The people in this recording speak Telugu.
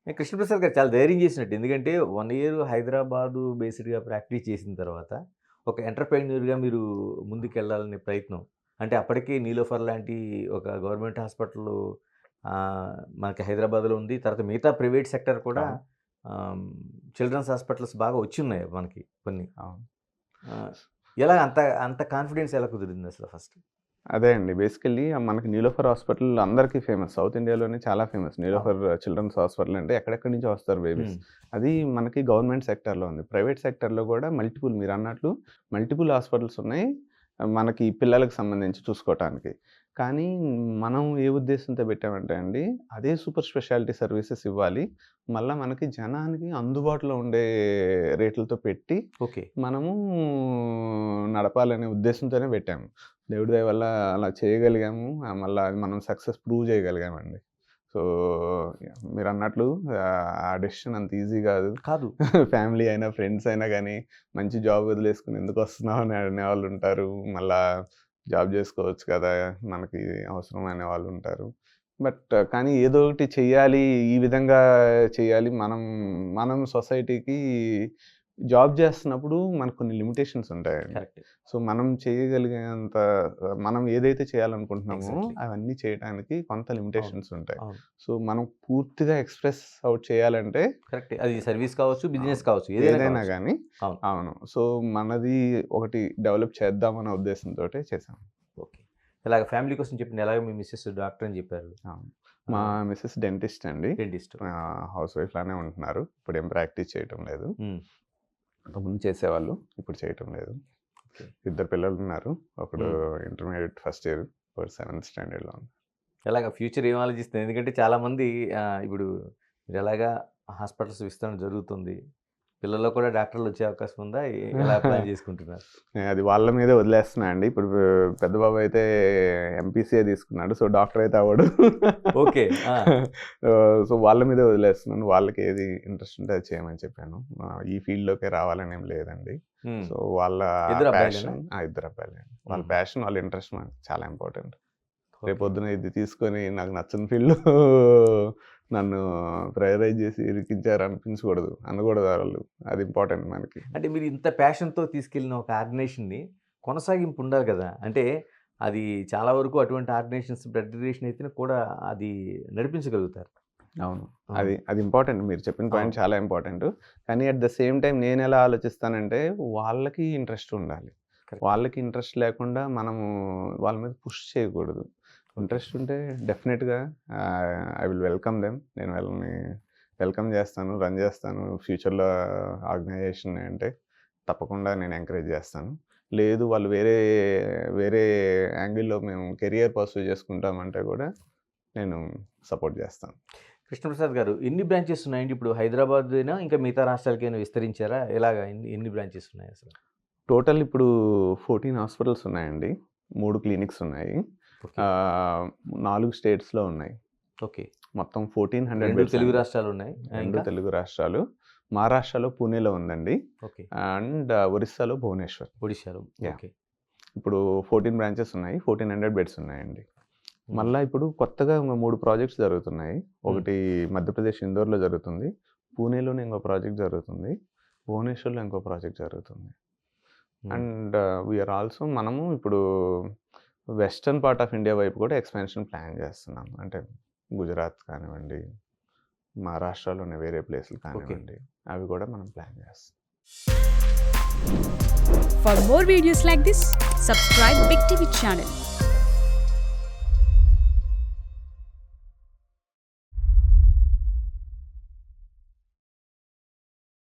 కృష్ణప్రసాద్ గారు చాలా ధైర్యం చేసినట్టు. ఎందుకంటే 1 ఇయర్ హైదరాబాదు బేస్డ్‌గా ప్రాక్టీస్ చేసిన తర్వాత, ఒక ఎంటర్‌ప్రెన్యూర్‌గా మీరు ముందుకెళ్ళాలనే ప్రయత్నం. అంటే అప్పటికే నీలోఫర్ లాంటి ఒక గవర్నమెంట్ హాస్పిటల్ మనకి హైదరాబాద్‌లో ఉంది. తర్వాత మిగతా ప్రైవేట్ సెక్టర్ కూడా అవును. ఆహ్, చిల్డ్రన్స్ హాస్పిటల్స్ బాగా వచ్చున్నాయి మనకి కొన్ని. అవును. ఆహ్, ఎలా అంత అంత కాన్ఫిడెన్స్ ఎలా కుదిరింది అసలు ఫస్ట్? అదే అండి. బేసికల్లీ మనకి నీలోఫర్ హాస్పిటల్ అందరికీ ఫేమస్. సౌత్ ఇండియాలోనే చాలా ఫేమస్. అవును. నీలోఫర్ చిల్డ్రన్స్ హాస్పిటల్ అంటే ఎక్కడెక్కడి నుంచో వస్తారు బేబీస్. హ్మ్. అది మనకి గవర్నమెంట్ సెక్టార్‌లో ఉంది. ప్రైవేట్ సెక్టార్‌లో కూడా మీరన్నట్లు మల్టిపుల్ హాస్పిటల్స్ ఉన్నాయి. మనకి పిల్లలకి సంబంధించి చూసుకోవటానికి. కానీ మనం ఏ ఉద్దేశంతో పెట్టామంటే అండి, అదే సూపర్ స్పెషాలిటీ సర్వీసెస్ ఇవ్వాలి. మళ్ళా మనకి జనానికి అందుబాటులో ఉండే రేట్లతో పెట్టి ఓకే. మనము నడపాలనే ఉద్దేశంతోనే పెట్టాము. దేవుడి దయ వల్ల అలా చేయగలిగాము. మళ్ళా అది మనం సక్సెస్ ప్రూవ్ చేయగలిగామండి. సో, మీరన్నట్లు ఆ డెసిషన్ అంత ఈజీ గాదు. కాదు. ఫ్యామిలీ అయినా, ఫ్రెండ్స్ అయినా గానీ, మంచి జాబ్ వదిలేసుకొని ఎందుకొస్తున్నావు అని అనేవాళ్ళుంటారు. మళ్ళా జాబ్ జేసుకోవచ్చు కదా! మనకి అవసరం అనేవాళ్ళుంటారు. కానీ ఏదో ఒకటి చెయ్యాలి, ఈ విధంగా చెయ్యాలి. మనం సొసైటీకి జాబ్ జేస్తున్నప్పుడు మనకు కొన్ని లిమిటేషన్స్ ఉంటాయండి. కరెక్ట్. సో, మనం చేయగలిగేంత మనం ఏదైతే చేయాలనుకుంటున్నామో ఎగ్జాక్ట్‌లీ. అవన్నీ చేయటానికి కొంత అవును. లిమిటేషన్స్ ఉంటాయి. అవును. సో, మనం పూర్తిగా ఎక్స్‌ప్రెస్ ఔట్ చేయాలంటే కరెక్టే. అది సర్వీస్ కావచ్చు, బిజినెస్ అవును. కావచ్చు. ఏదైనా ఏదైనా కావచ్చు. గానీ అవును. అవును. సో, మనది ఒకటి డెవలప్ చేద్దామనే ఉద్దేశంతోటే చేశాం. ఓకే. ఇలాగ ఫ్యామిలీ కోసం చెప్పిన ఎలాగో మీ మిసెస్ డాక్టర్ అని చెప్పారు. అవును. మా మిసెస్ డెంటిస్ట్ అండి. డెంటిస్ట్. హౌస్ వైఫ్ లానే ఉంటున్నారు. ఇప్పుడేం ప్రాక్టీస్ చేయటం లేదు. హ్మ్. అంతకుముందు చేసేవాళ్ళు. ఇప్పుడు చేయటం లేదు. ఓకే. ఇద్దరు పిల్లలున్నారు. ఒకడు హ్మ్. ఇంటర్మీడియేట్ ఫస్ట్ ఇయర్, ఒకడు సెవెంత్ స్టాండర్డ్‌లో ఉన్నాడు. ఎలాగ ఫ్యూచర్ ఏం ఆలోచిస్తున్నారు? ఎందుకంటే చాలామంది ఇప్పుడు మీరెలాగా హాస్పిటల్స్ విస్తరణ జరుగుతుంది. పిల్లల్లో కూడా డాక్టర్‌లొచ్చే అవకాశం ఉందా? ఎలా ప్లాన్ చేసుకుంటున్నారు? అది వాళ్ళ మీదే వదిలేస్తున్నా అండి. ఇప్పుడు పెద్ద బాబు అయితే ఎంపీసీఏ తీసుకున్నాడు. సో, డాక్టర్ అయితే అవ్వడు. ఓకే. ఆ! సో, వాళ్ళ మీదే వదిలేస్తున్నాను. వాళ్ళకి ఏది ఇంట్రెస్ట్ ఉంటే అది చేయమని చెప్పాను. ఈ ఫీల్డ్‌లోకే రావాలని ఏం లేదండి. హ్మ్. సో, వాళ్ళ ఇద్దరు అబ్బాయిలేనా? ప్యాషన్ ఇద్దరు అబ్బాయిలే. వాళ్ళ హుహు. ప్యాషన్, వాళ్ళ ఇంట్రెస్ట్ మనకు చాలా ఇంపార్టెంట్. ఓకే. రేపొద్దున ఇది తీసుకొని నాకు నచ్చని ఫీల్డ్‌లో నన్ను ప్రైయరైజ్ చేసి ఇరికించారు అనకూడదు వాళ్ళు. అది ఇంపార్టెంట్ మనకి. అంటే మీరు ఇంత ప్యాషన్‌తో తీసుకెళ్ళిన ఒక ఆర్గనైజేషన్‌ని కొనసాగింపు ఉండాలి గదా! అంటే అది చాలా వరకు అటువంటి ఆర్గనైజేషన్స్ బ్లడ్ రిలేషన్ అయితేనే కూడా అది నడిపించగలుగుతారు. అవును. అవును. అది ఇంపార్టెంట్. మీరు చెప్పిన పాయింట్ అవును. చాలా ఇంపార్టెంటు. కానీ అట్ ద సేమ్ టైమ్ నేనెలా ఆలోచిస్తానంటే, వాళ్ళకి ఇంట్రెస్ట్ ఉండాలి. కరెక్ట్. వాళ్ళకి ఇంట్రెస్ట్ లేకుండా మనము వాళ్ళ మీద పుష్ చేయకూడదు. ఓకే. ఇంట్రెస్ట్ ఉంటే డెఫినిట్‌గా ఐ విల్ వెల్కమ్ దెమ్. నేను వాళ్ళని వెల్కమ్ చేస్తాను, రన్ చేస్తాను. ఫ్యూచర్‌లో ఆర్గనైజేషన్ అంటే తప్పకుండా నేను ఎంకరేజ్ చేస్తాను. లేదు వాళ్ళు వేరే యాంగిల్‌లో మేము కెరియర్ పర్స్యూ చేసుకుంటామంటే కూడా నేను సపోర్ట్ చేస్తాను. కృష్ణప్రసాద్ గారు ఎన్ని బ్రాంచెస్ ఉన్నాయండి? ఇప్పుడు హైదరాబాదేనా? ఇంకా మిగతా రాష్ట్రాలకేమైనా విస్తరించారా? ఎలాగా ఎన్ని ఎన్ని బ్రాంచెస్ ఉన్నాయి అసలు? టోటల్ ఇప్పుడు 14 హాస్పిటల్స్ ఉన్నాయండి. 3 క్లినిక్స్ ఉన్నాయి. ఓకే. ఆహ్, 4 స్టేట్స్‌లో ఉన్నాయి. ఓకే. మొత్తం 1400 2 బెడ్స్ తెలుగు అండి. రాష్ట్రాలున్నాయి. 2 ఇంకా? తెలుగు రాష్ట్రాలు. మహారాష్ట్రలో పూణేలో ఉందండి. ఓకే. అండ్ ఒరిస్సాలో భువనేశ్వర్. ఒడిశాలో. యాహ్! ఓకే. ఇప్పుడు 14 బ్రాంచెస్ ఉన్నాయి. 1400 బెడ్స్ ఉన్నాయండి. హ్మ్. మళ్ళా ఇప్పుడు కొత్తగా ఇంగో 3 ప్రాజెక్ట్స్ జరుగుతున్నాయి. హ్మ్. ఒకటి మధ్యప్రదేశ్ ఇందోర్‌లో జరుగుతుంది. పూణేలోనే ఇంకో ప్రాజెక్ట్ జరుగుతుంది. భువనేశ్వర్‌లో ఇంకో ప్రాజెక్ట్ జరుగుతుంది. హ్మ్. అండ్ వీఆర్ ఆల్సో మనము ఇప్పుడు వెస్టర్న్ పార్ట్ ఆఫ్ ఇండియా వైపు కూడా ఎక్స్‌పాన్షన్ ప్లాన్ చేస్తున్నాం. అంటే గుజరాత్ కానివ్వండి, మహారాష్ట్రలోని వేరే ప్లేసులు ఓకే. కానివ్వండి, అవి కూడా మనం ప్లాన్ చేస్తున్నాం. For more videos like this, subscribe Big TV channel.